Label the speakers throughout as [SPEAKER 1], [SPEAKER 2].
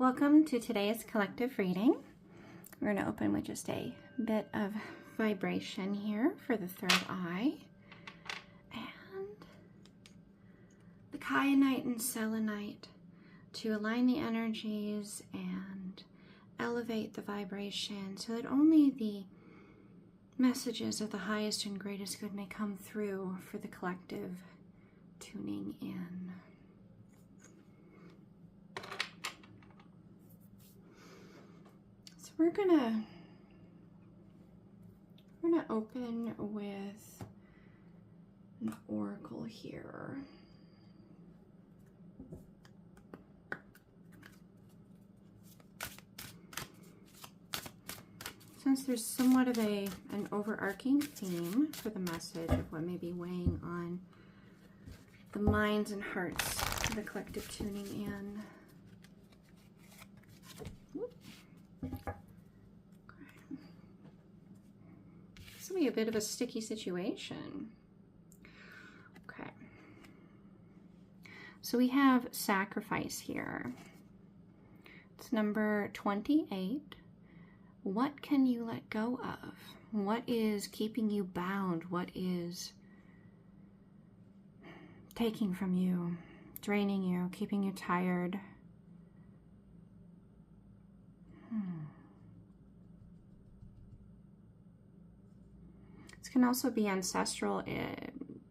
[SPEAKER 1] Welcome to today's collective reading. We're going to open with just a bit of vibration here for the third eye. And the kyanite and selenite to align the energies and elevate the vibration so that only the messages of the highest and greatest good may come through for the collective tuning in. We're gonna open with an oracle here. Since there's somewhat of an overarching theme for the message of what may be weighing on the minds and hearts of the collective tuning in. This will be a bit of a sticky situation. Okay. So we have sacrifice here. It's number 28. What can you let go of? What is keeping you bound? What is taking from you, draining you, keeping you tired? Can also be ancestral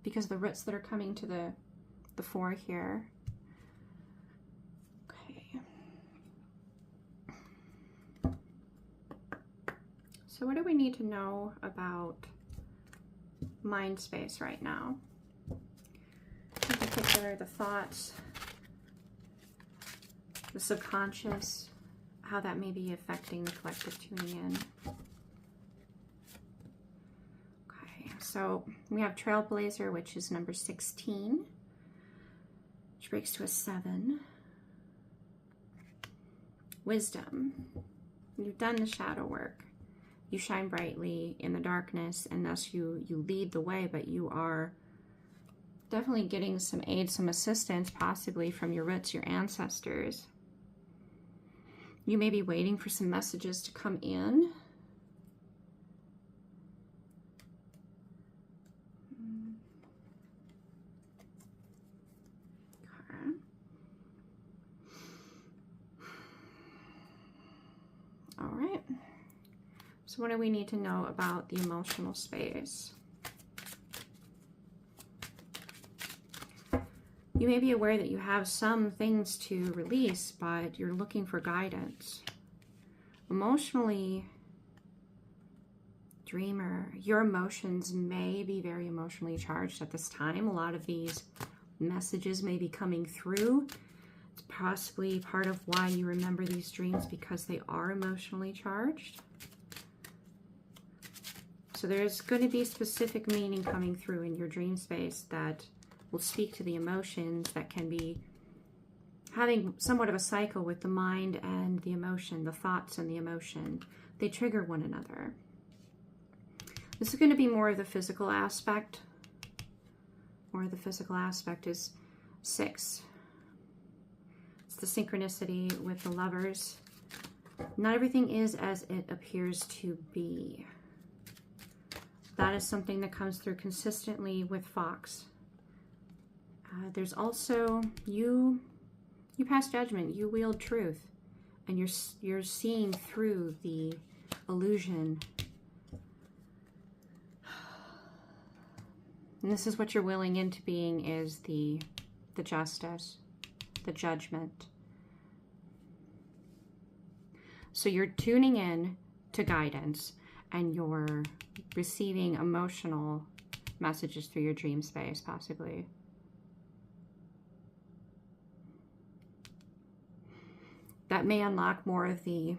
[SPEAKER 1] because the roots that are coming to the fore here. Okay. So what do we need to know about mind space right now? In particular, the thoughts, the subconscious, how that may be affecting the collective tuning in. So we have Trailblazer, which is number 16, which breaks to a 7. Wisdom. You've done the shadow work. You shine brightly in the darkness, and thus you lead the way, but you are definitely getting some aid, some assistance, possibly from your roots, your ancestors. You may be waiting for some messages to come in. All right, so what do we need to know about the emotional space? You may be aware that you have some things to release, but you're looking for guidance. Emotionally, dreamer, your emotions may be very emotionally charged at this time. A lot of these messages may be coming through. It's possibly part of why you remember these dreams, because they are emotionally charged. So there's going to be specific meaning coming through in your dream space that will speak to the emotions that can be having somewhat of a cycle with the mind and the emotion, the thoughts and the emotion. They trigger one another. This is going to be more of the physical aspect. More of the physical aspect is 6. The synchronicity with the lovers. Not everything is as it appears to be. That is something that comes through consistently with Fox. There's also you pass judgment, you wield truth, and you're seeing through the illusion. And this is what you're willing into being, is the justice, the judgment. So you're tuning in to guidance, and you're receiving emotional messages through your dream space, possibly. That may unlock more of the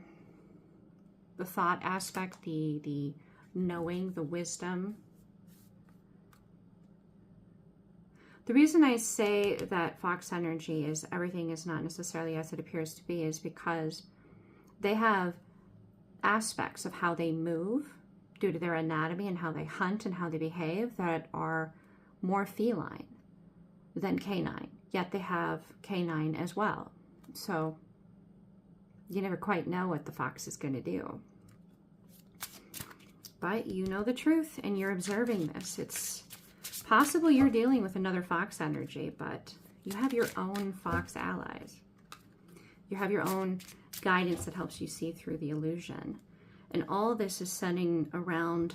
[SPEAKER 1] thought aspect, the knowing, the wisdom. The reason I say that Fox energy is everything is not necessarily as it appears to be is because they have aspects of how they move due to their anatomy and how they hunt and how they behave that are more feline than canine, yet they have canine as well. So You never quite know what the fox is going to do. But you know the truth and you're observing this. It's possible you're dealing with another fox energy, but you have your own fox allies. You have your own guidance that helps you see through the illusion. And all this is centering around,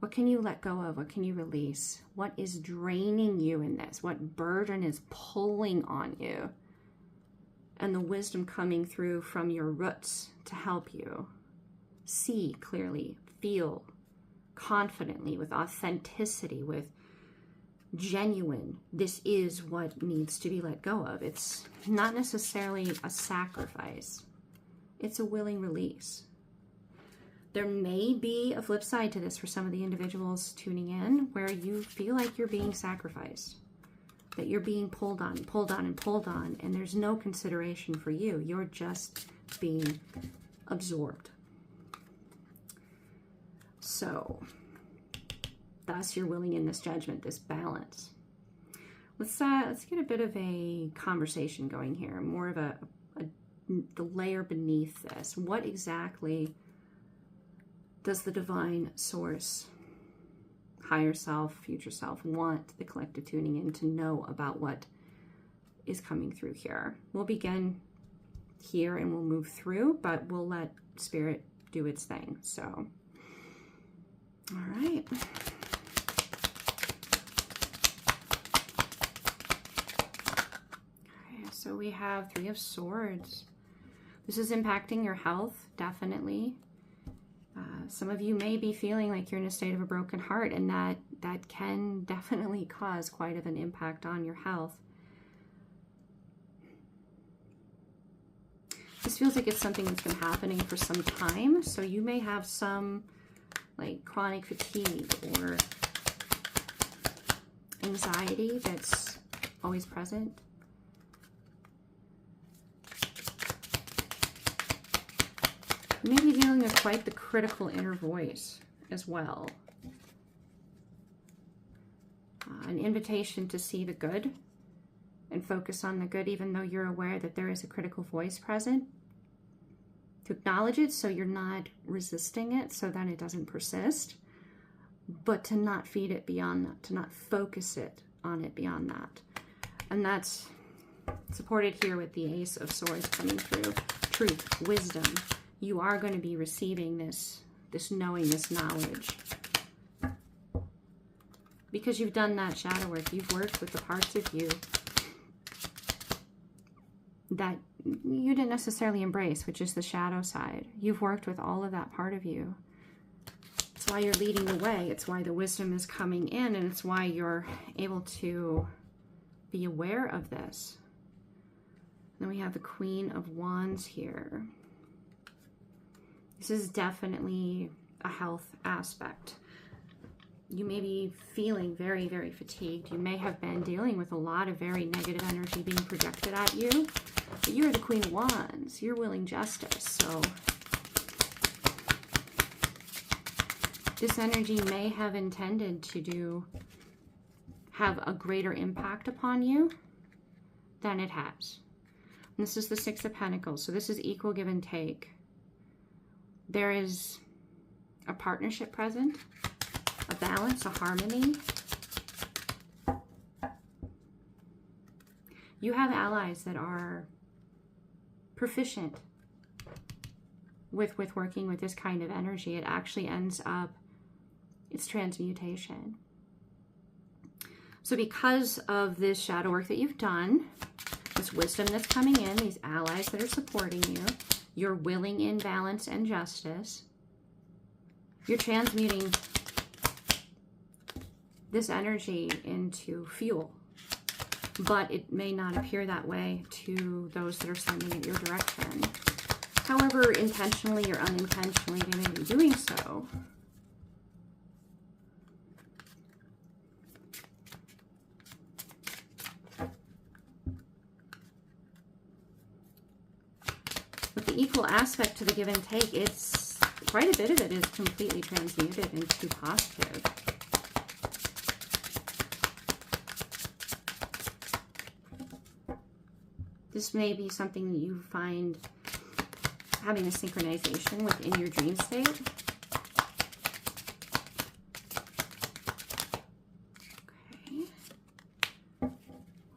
[SPEAKER 1] what can you let go of? What can you release? What is draining you in this? What burden is pulling on you? And the wisdom coming through from your roots to help you see clearly, feel confidently, with authenticity, with genuine, this is what needs to be let go of. It's not necessarily a sacrifice. It's a willing release. There may be a flip side to this for some of the individuals tuning in where you feel like you're being sacrificed, that you're being pulled on, pulled on, and pulled on, and there's no consideration for you. You're just being absorbed. So, thus you're willing in this judgment, this balance. Let's get a bit of a conversation going here, more of the layer beneath this. What exactly does the divine source, higher self, future self, want the collective tuning in to know about what is coming through here? We'll begin here and we'll move through, but we'll let spirit do its thing. So, all right. Okay, so we have Three of Swords. This is impacting your health, definitely. Some of you may be feeling like you're in a state of a broken heart, and that can definitely cause quite of an impact on your health. This feels like it's something that's been happening for some time, so you may have some like chronic fatigue or anxiety that's always present. You may be dealing with quite the critical inner voice as well. An invitation to see the good and focus on the good, even though you're aware that there is a critical voice present. To acknowledge it so you're not resisting it, so that it doesn't persist, but to not feed it beyond that, to not focus it on it beyond that. And that's supported here with the Ace of Swords coming through. Truth, wisdom. You are going to be receiving this knowing, this knowledge. Because you've done that shadow work. You've worked with the parts of you that you didn't necessarily embrace, which is the shadow side. You've worked with all of that part of you. It's why you're leading the way. It's why the wisdom is coming in, and it's why you're able to be aware of this. Then we have the Queen of Wands here. This is definitely a health aspect. You may be feeling very, very fatigued. You may have been dealing with a lot of very negative energy being projected at you. But you're the Queen of Wands. You're willing justice. So this energy may have intended to have a greater impact upon you than it has. And this is the Six of Pentacles. So this is equal give and take. There is a partnership present, a balance, a harmony. You have allies that are proficient with working with this kind of energy. It actually ends up, it's transmutation. So because of this shadow work that you've done, this wisdom that's coming in, these allies that are supporting you, you're willing in balance and justice, you're transmuting this energy into fuel. But it may not appear that way to those that are sending it your direction. However, intentionally or unintentionally, they may be doing so. With the equal aspect to the give and take, it's quite a bit of it is completely transmuted into positive. This may be something that you find having a synchronization within your dream state. Okay.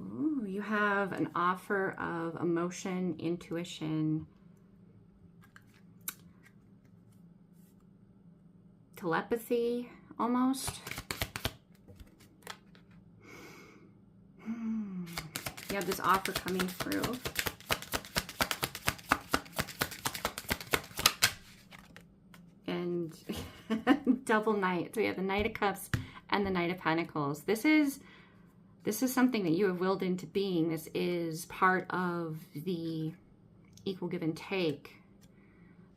[SPEAKER 1] Ooh, you have an offer of emotion, intuition, telepathy, almost. You have this offer coming through. And double knight. So we have the Knight of Cups and the Knight of Pentacles. This is something that you have willed into being. This is part of the equal give and take.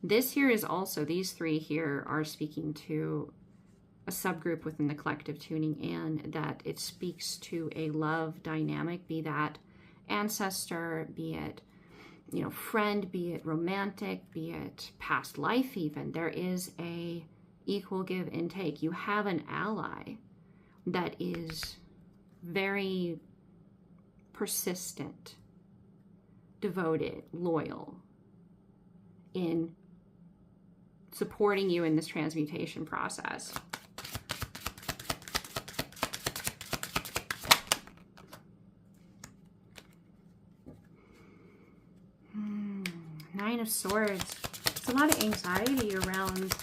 [SPEAKER 1] This here is also, these three here are speaking to a subgroup within the collective tuning in, that it speaks to a love dynamic, be that ancestor, be it, you know, friend, be it romantic, be it past life even. There is a equal give and take. You have an ally that is very persistent, devoted, loyal in supporting you in this transmutation process. Nine of Swords. There's a lot of anxiety around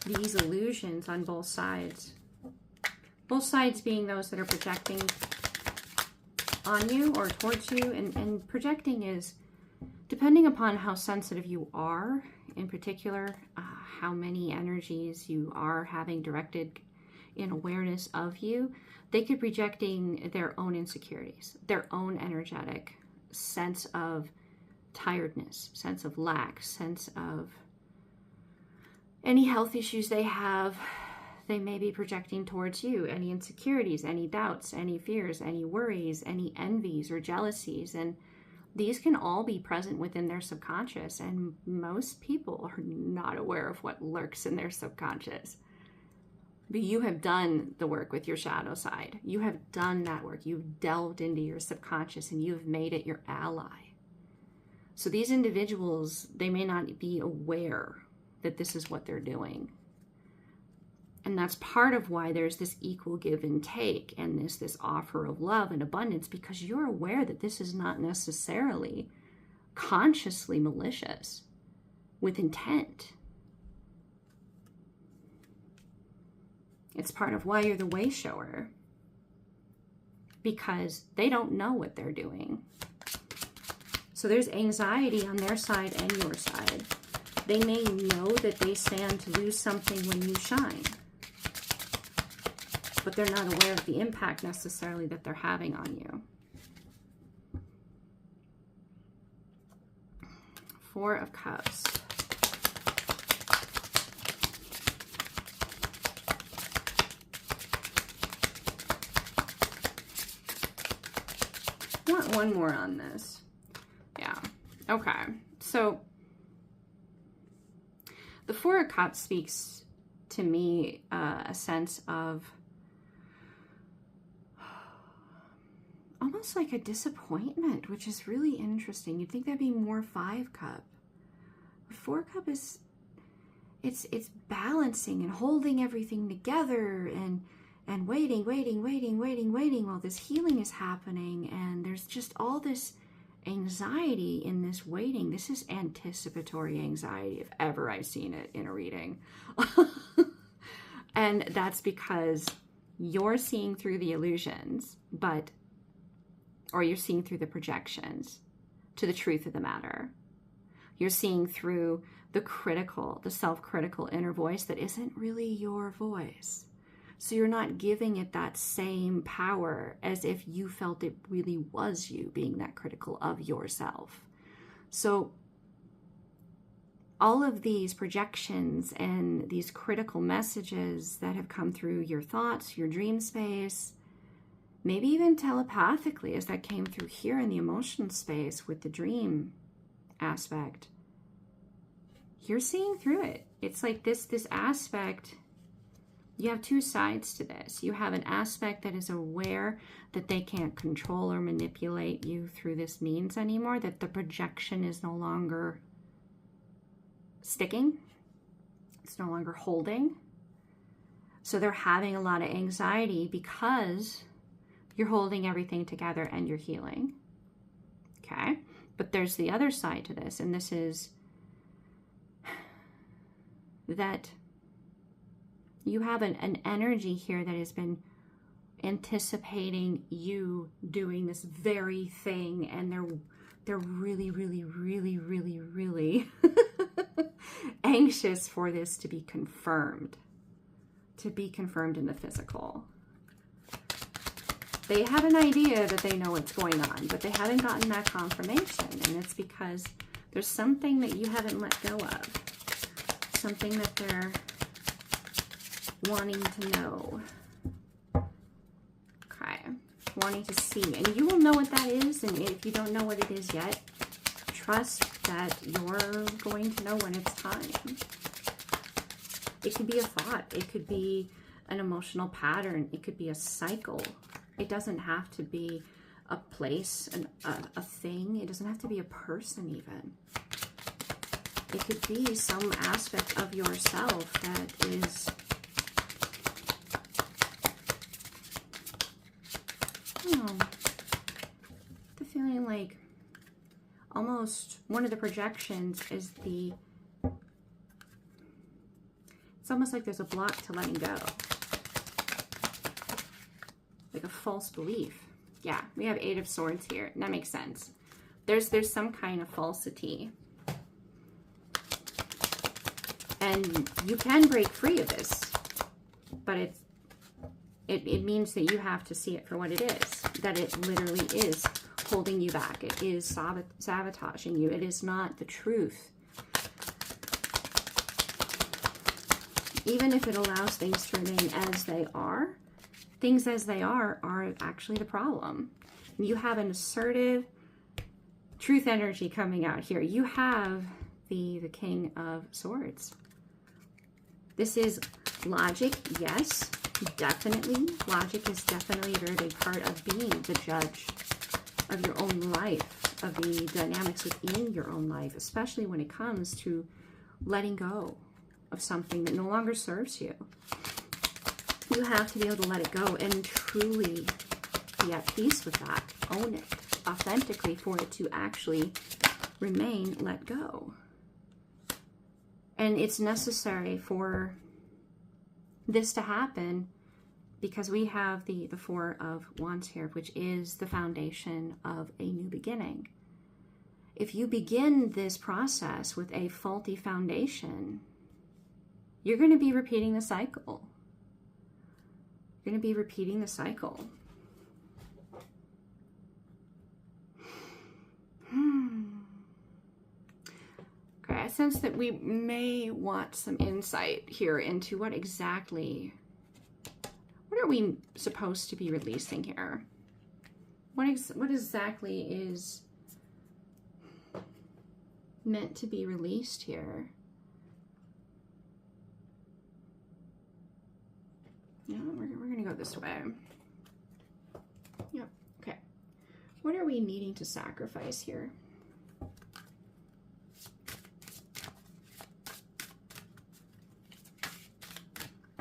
[SPEAKER 1] these illusions on both sides. Both sides being those that are projecting on you or towards you. And projecting is, depending upon how sensitive you are, in particular, how many energies you are having directed in awareness of you, they could be projecting their own insecurities, their own energetic sense of tiredness, sense of lack, sense of any health issues they have. They may be projecting towards you any insecurities, any doubts, any fears, any worries, any envies or jealousies. And these can all be present within their subconscious. And most people are not aware of what lurks in their subconscious. But you have done the work with your shadow side. You have done that work. You've delved into your subconscious and you've made it your ally. So these individuals, they may not be aware that this is what they're doing. And that's part of why there's this equal give and take and this offer of love and abundance, because you're aware that this is not necessarily consciously malicious with intent. It's part of why you're the way shower, because they don't know what they're doing. So there's anxiety on their side and your side. They may know that they stand to lose something when you shine, but they're not aware of the impact necessarily that they're having on you. Four of Cups. I want one more on this. Yeah. Okay. So the Four of Cups speaks to me a sense of almost like a disappointment, which is really interesting. You'd think that'd be more Five Cup. Four Cup is, it's balancing and holding everything together and waiting while this healing is happening. And there's just all this anxiety in this waiting. This is anticipatory anxiety if ever I've seen it in a reading. And that's because you're seeing through the illusions, or you're seeing through the projections to the truth of the matter. You're seeing through the self-critical inner voice that isn't really your voice. So you're not giving it that same power as if you felt it really was you being that critical of yourself. So all of these projections and these critical messages that have come through your thoughts, your dream space, maybe even telepathically as that came through here in the emotional space with the dream aspect, you're seeing through it. It's like this aspect You have two sides to this. You have an aspect that is aware that they can't control or manipulate you through this means anymore, that the projection is no longer sticking. It's no longer holding. So they're having a lot of anxiety because you're holding everything together and you're healing. Okay? But there's the other side to this, and this is that you have an energy here that has been anticipating you doing this very thing, and they're really, really, really, really, really anxious for this to be confirmed in the physical. They have an idea that they know what's going on, but they haven't gotten that confirmation, and it's because there's something that you haven't let go of, something that they're wanting to know. Okay, wanting to see, and you will know what that is, and if you don't know what it is yet, trust that you're going to know when it's time. It could be a thought, it could be an emotional pattern, it could be a cycle. It doesn't have to be a place, a thing. It doesn't have to be a person even. It could be some aspect of yourself that is the feeling like almost one of the projections is it's almost like there's a block to letting go. Like a false belief. Yeah, we have 8 of Swords here. That makes sense. There's some kind of falsity. And you can break free of this, but it means that you have to see it for what it is. That it literally is holding you back. It is sabotaging you. It is not the truth. Even if it allows things to remain as they are, things as they are actually the problem. You have an assertive truth energy coming out here. You have the King of Swords. This is logic, yes, definitely. Logic is definitely a very big part of being the judge of your own life, of the dynamics within your own life, especially when it comes to letting go of something that no longer serves you. You have to be able to let it go and truly be at peace with that. Own it authentically for it to actually remain let go. And it's necessary for this to happen because we have the 4 of Wands here, which is the foundation of a new beginning. If you begin this process with a faulty foundation, you're going to be repeating the cycle. You're going to be repeating the cycle. Okay, I sense that we may want some insight here into what are we supposed to be releasing here? What exactly is meant to be released here? Yeah, we're going to go this way. Yep, okay. What are we needing to sacrifice here?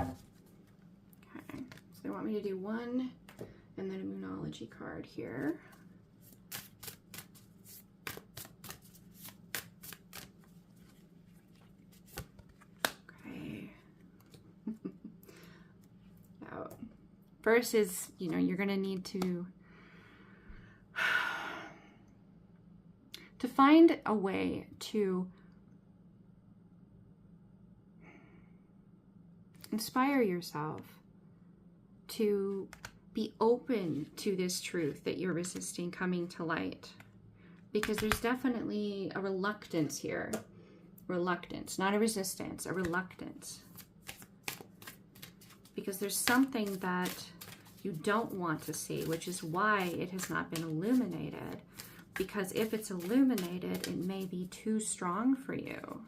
[SPEAKER 1] Okay, so they want me to do 1 and then a Moonology card here. First is, you're going to need to find a way to inspire yourself to be open to this truth that you're resisting coming to light. Because there's definitely a reluctance here. Reluctance, not a resistance, a reluctance. Because there's something that you don't want to see, which is why it has not been illuminated. Because if it's illuminated, it may be too strong for you.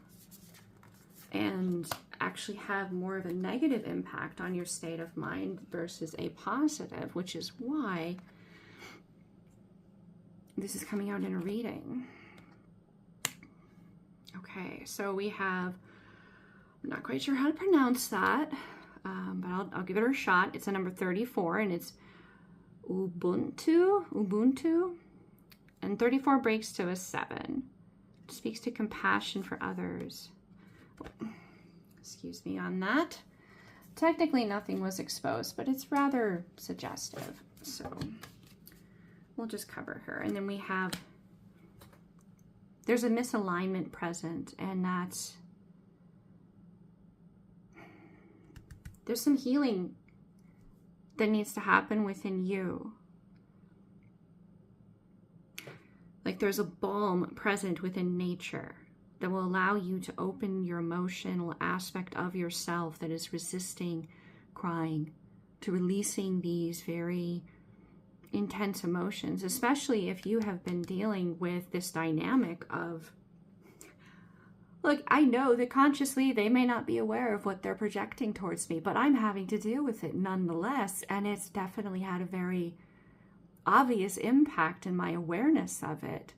[SPEAKER 1] And actually have more of a negative impact on your state of mind versus a positive, which is why this is coming out in a reading. Okay, so we have, I'm not quite sure how to pronounce that, but I'll give it a shot. It's a number 34, and it's Ubuntu, and 34 breaks to a 7. It speaks to compassion for others. Excuse me on that. Technically nothing was exposed, but it's rather suggestive. So we'll just cover her. And then we have, there's a misalignment present, and that's, there's some healing that needs to happen within you. Like there's a balm present within nature that will allow you to open your emotional aspect of yourself that is resisting crying, to releasing these very intense emotions, especially if you have been dealing with this dynamic of, look, I know that consciously they may not be aware of what they're projecting towards me, but I'm having to deal with it nonetheless, and it's definitely had a very obvious impact in my awareness of it.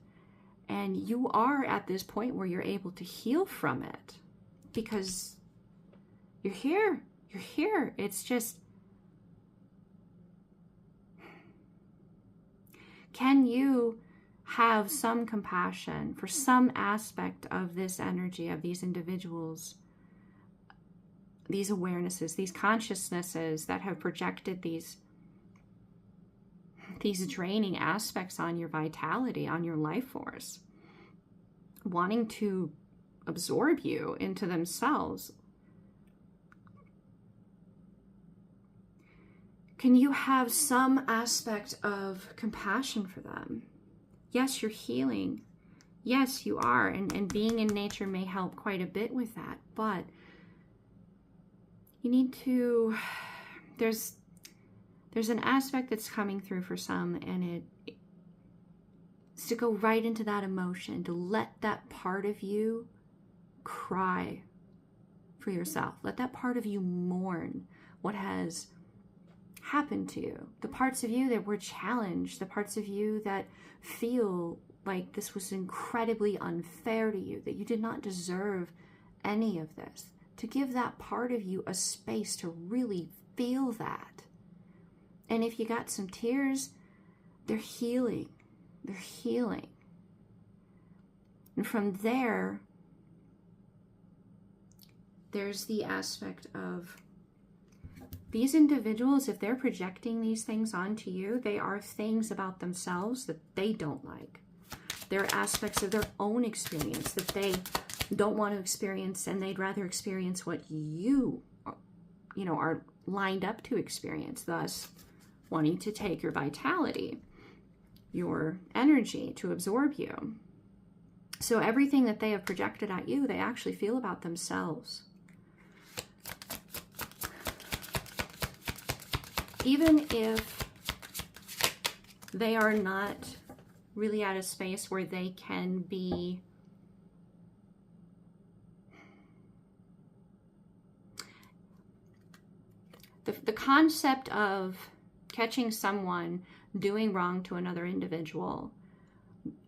[SPEAKER 1] And you are at this point where you're able to heal from it because you're here. You're here. It's just, can you have some compassion for some aspect of this energy, of these individuals, these awarenesses, these consciousnesses that have projected these draining aspects on your vitality, on your life force, wanting to absorb you into themselves? Can you have some aspect of compassion for them? Yes, you're healing. Yes, you are. And being in nature may help quite a bit with that. But you need to, there's an aspect that's coming through for some, and it's to go right into that emotion, to let that part of you cry for yourself. Let that part of you mourn what has happened to you. The parts of you that were challenged, the parts of you that feel like this was incredibly unfair to you, that you did not deserve any of this. To give that part of you a space to really feel that. And if you got some tears, they're healing. They're healing. And from there, there's the aspect of these individuals, if they're projecting these things onto you, they are things about themselves that they don't like. They're aspects of their own experience that they don't want to experience, and they'd rather experience what you are lined up to experience, thus wanting to take your vitality, your energy, to absorb you. So everything that they have projected at you, they actually feel about themselves. Even if they are not really at a space where they can be the concept of catching someone doing wrong to another individual,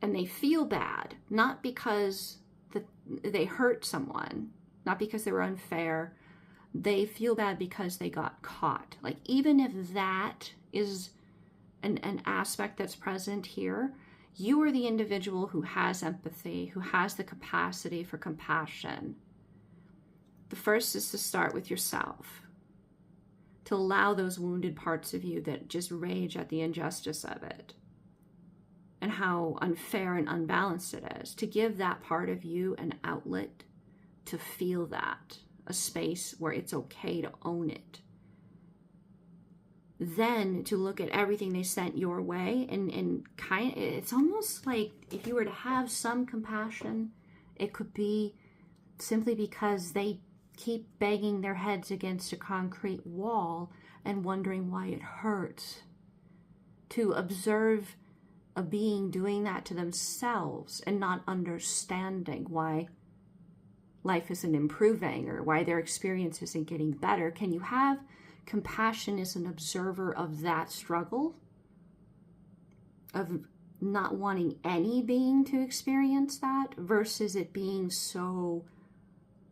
[SPEAKER 1] and they feel bad, not because they hurt someone, not because they were unfair, they feel bad because they got caught. Like, even if that is an aspect that's present here, you are the individual who has empathy, who has the capacity for compassion. The first is to start with yourself, to allow those wounded parts of you that just rage at the injustice of it and how unfair and unbalanced it is, to give that part of you an outlet to feel that, a space where it's okay to own it. Then to look at everything they sent your way and it's almost like if you were to have some compassion, it could be simply because they keep banging their heads against a concrete wall and wondering why it hurts. To observe a being doing that to themselves and not understanding why life isn't improving or why their experience isn't getting better? Can you have compassion as an observer of that struggle? Of not wanting any being to experience that versus it being so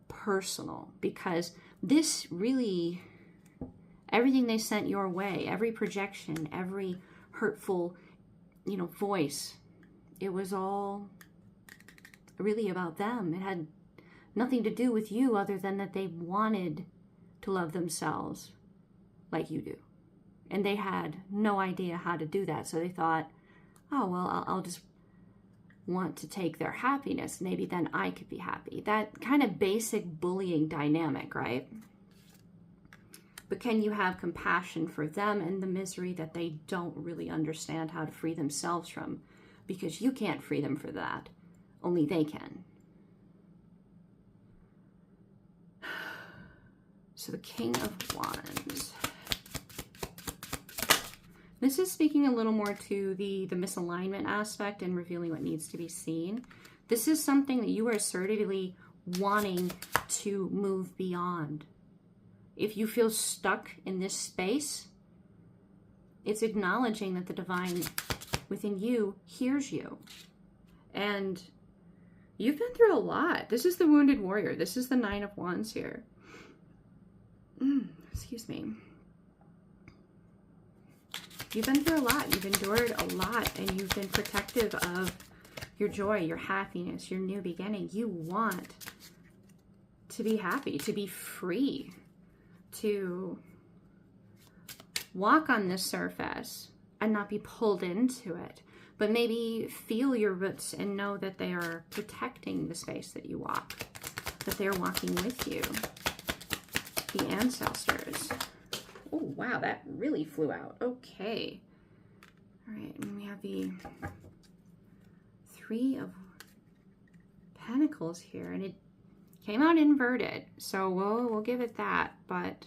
[SPEAKER 1] personal? Because this really, everything they sent your way, every projection, every hurtful, voice, it was all really about them. It had nothing to do with you other than that they wanted to love themselves like you do. And they had no idea how to do that. So they thought, oh, well, I'll just want to take their happiness. Maybe then I could be happy. That kind of basic bullying dynamic, right? But can you have compassion for them and the misery that they don't really understand how to free themselves from? Because you can't free them for that. Only they can. So the King of Wands. This is speaking a little more to the misalignment aspect and revealing what needs to be seen. This is something that you are assertively wanting to move beyond. If you feel stuck in this space, it's acknowledging that the divine within you hears you. And you've been through a lot. This is the Wounded Warrior. This is the Nine of Wands here. Excuse me. You've been through a lot. You've endured a lot, and you've been protective of your joy, your happiness, your new beginning. You want to be happy, to be free, to walk on this surface and not be pulled into it, but maybe feel your roots and know that they are protecting the space that you walk, that they're walking with you. The ancestors. Oh, wow, that really flew out. Okay. All right, and we have the Three of Pentacles here, and it came out inverted, so we'll give it that, but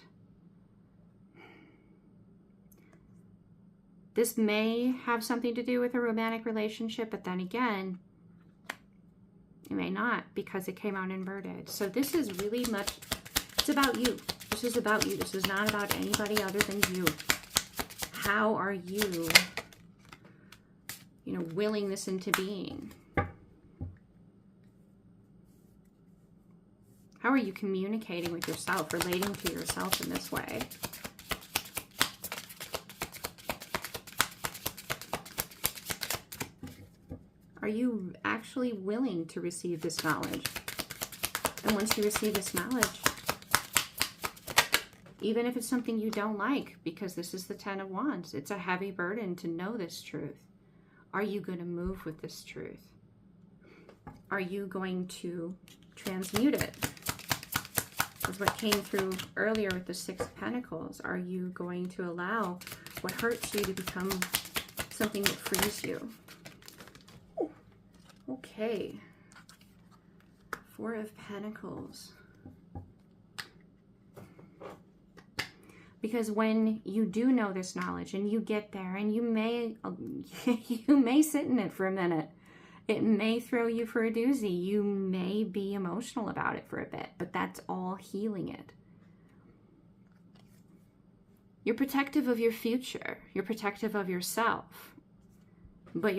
[SPEAKER 1] this may have something to do with a romantic relationship, but then again, it may not because it came out inverted. So this is really much, it's about you. This is about you. This is not about anybody other than you. How are you, willing this into being? How are you communicating with yourself, relating to yourself in this way? Are you actually willing to receive this knowledge? And once you receive this knowledge, even if it's something you don't like, because this is the Ten of Wands, it's a heavy burden to know this truth. Are you going to move with this truth? Are you going to transmute it? That's what came through earlier with the Six of Pentacles. Are you going to allow what hurts you to become something that frees you? Ooh, okay. Four of Pentacles. Because when you do know this knowledge and you get there and you may sit in it for a minute, it may throw you for a doozy. You may be emotional about it for a bit, but that's all healing it. You're protective of your future. You're protective of yourself. But if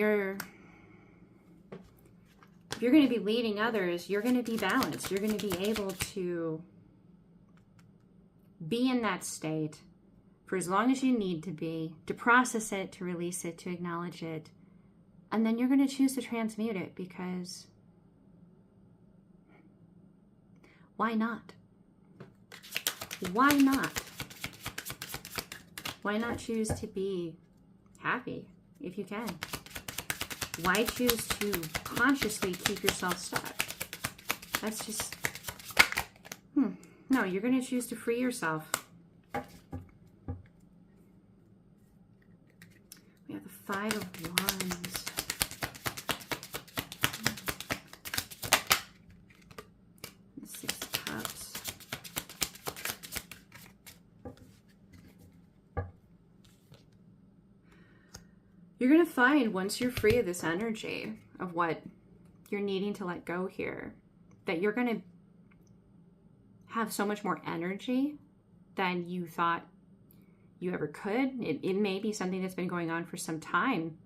[SPEAKER 1] you're going to be leading others, you're going to be balanced. You're going to be able to be in that state for as long as you need to be, to process it, to release it, to acknowledge it. And then you're going to choose to transmute it because why not? Why not? Why not choose to be happy if you can? Why choose to consciously keep yourself stuck? That's just, no, you're going to choose to free yourself. We have the Five of Wands. The Six of Cups. You're going to find once you're free of this energy of what you're needing to let go here, that you're going to have so much more energy than you thought you ever could. It may be something that's been going on for some time.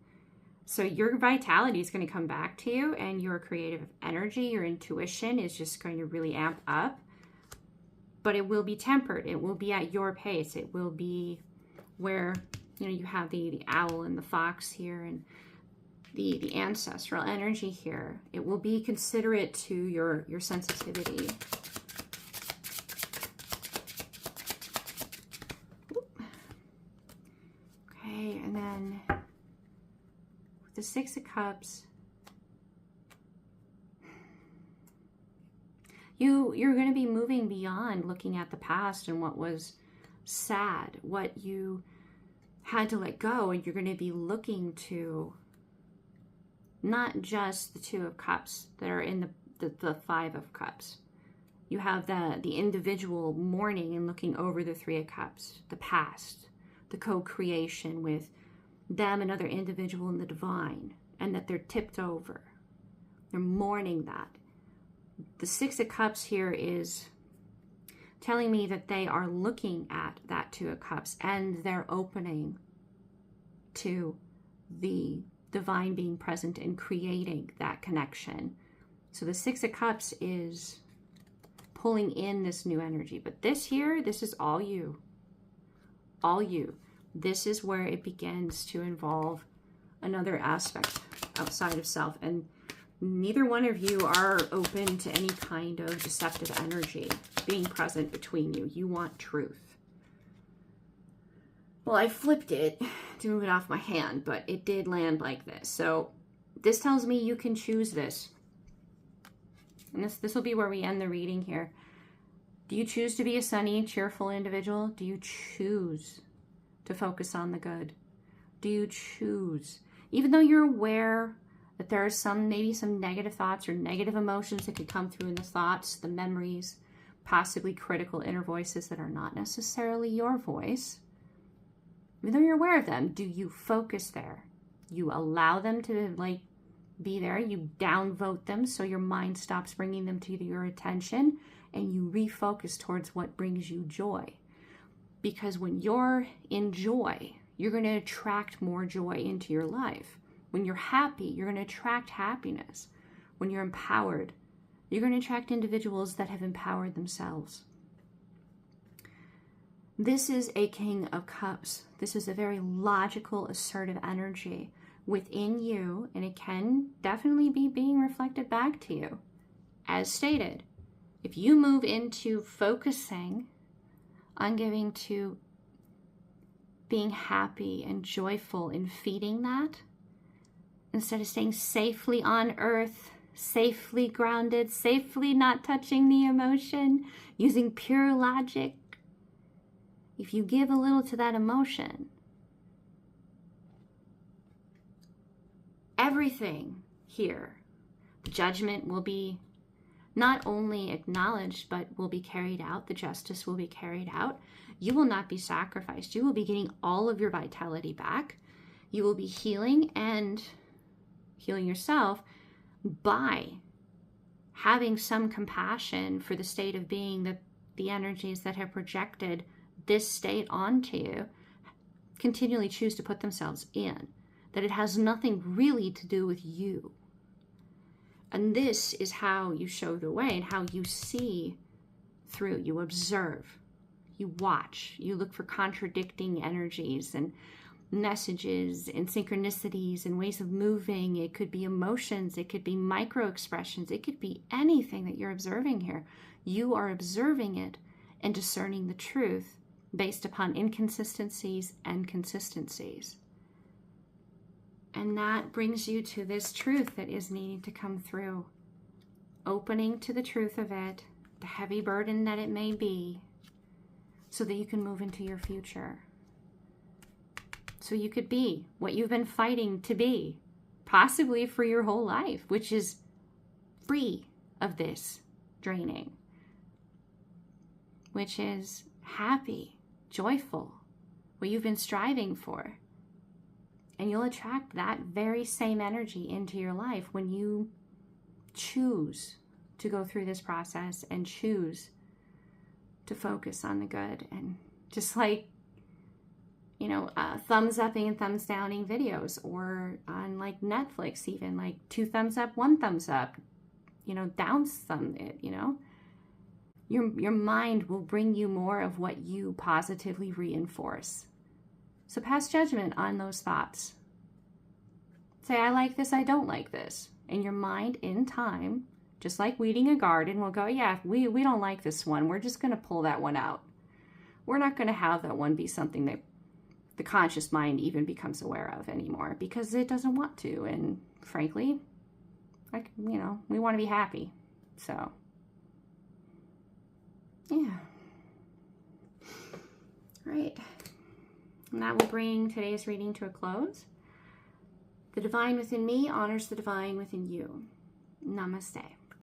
[SPEAKER 1] So your vitality is going to come back to you, and your creative energy, your intuition is just going to really amp up. But it will be tempered. It will be at your pace. It will be where, you know, you have the owl and the fox here, and the ancestral energy here. It will be considerate to your sensitivity. Okay, and then with the Six of Cups, you're going to be moving beyond looking at the past and what was sad, what you had to let go, and you're going to be looking to not just the Two of Cups that are in the Five of Cups. You have the individual mourning and looking over the Three of Cups, the past, the co-creation with them, another individual in the divine, and that they're tipped over. They're mourning that. The Six of Cups here is telling me that they are looking at that Two of Cups, and they're opening to the divine being present and creating that connection. So the Six of Cups is pulling in this new energy. But this here, this is all you. All you. This is where it begins to involve another aspect outside of self. And neither one of you are open to any kind of deceptive energy being present between you. You want truth. Well, I flipped it to move it off my hand, but it did land like this. So this tells me you can choose this. And this will be where we end the reading here. Do you choose to be a sunny, cheerful individual? Do you choose to focus on the good? Do you choose, even though you're aware that there are maybe some negative thoughts or negative emotions that could come through in the thoughts, the memories, possibly critical inner voices that are not necessarily your voice, even though you're aware of them, do you focus there? You allow them to be there. You downvote them so your mind stops bringing them to your attention, and you refocus towards what brings you joy. Because when you're in joy, you're going to attract more joy into your life. When you're happy, you're going to attract happiness. When you're empowered, you're going to attract individuals that have empowered themselves. This is a King of Cups. This is a very logical, assertive energy within you, and it can definitely be being reflected back to you. As stated, if you move into focusing on giving to being happy and joyful and feeding that, instead of staying safely on earth, safely grounded, safely not touching the emotion, using pure logic, if you give a little to that emotion, everything here, the judgment will be not only acknowledged, but will be carried out. The justice will be carried out. You will not be sacrificed. You will be getting all of your vitality back. You will be healing and healing yourself by having some compassion for the state of being that the energies that have projected this state onto you continually choose to put themselves in, that it has nothing really to do with you. And this is how you show the way and how you see through. You observe, you watch, you look for contradicting energies and messages and synchronicities and ways of moving. It could be emotions, it could be micro expressions, it could be anything that you're observing here. You are observing it and discerning the truth based upon inconsistencies and consistencies. And that brings you to this truth that is needing to come through. Opening to the truth of it, the heavy burden that it may be, so that you can move into your future. So you could be what you've been fighting to be, possibly for your whole life, which is free of this draining, which is happy, joyful, what you've been striving for. And you'll attract that very same energy into your life when you choose to go through this process and choose to focus on the good. And just like, you know, thumbs upping and thumbs downing videos, or on like Netflix, even like 2 thumbs up, 1 thumbs up, you know, down thumb it, you know, your mind will bring you more of what you positively reinforce. So pass judgment on those thoughts. Say, I like this, I don't like this. And your mind in time, just like weeding a garden, will go, yeah, we don't like this one. We're just going to pull that one out. We're not going to have that one be something that the conscious mind even becomes aware of anymore, because it doesn't want to. And frankly, like, you know, we want to be happy. So, yeah. All right. And that will bring today's reading to a close. The divine within me honors the divine within you. Namaste.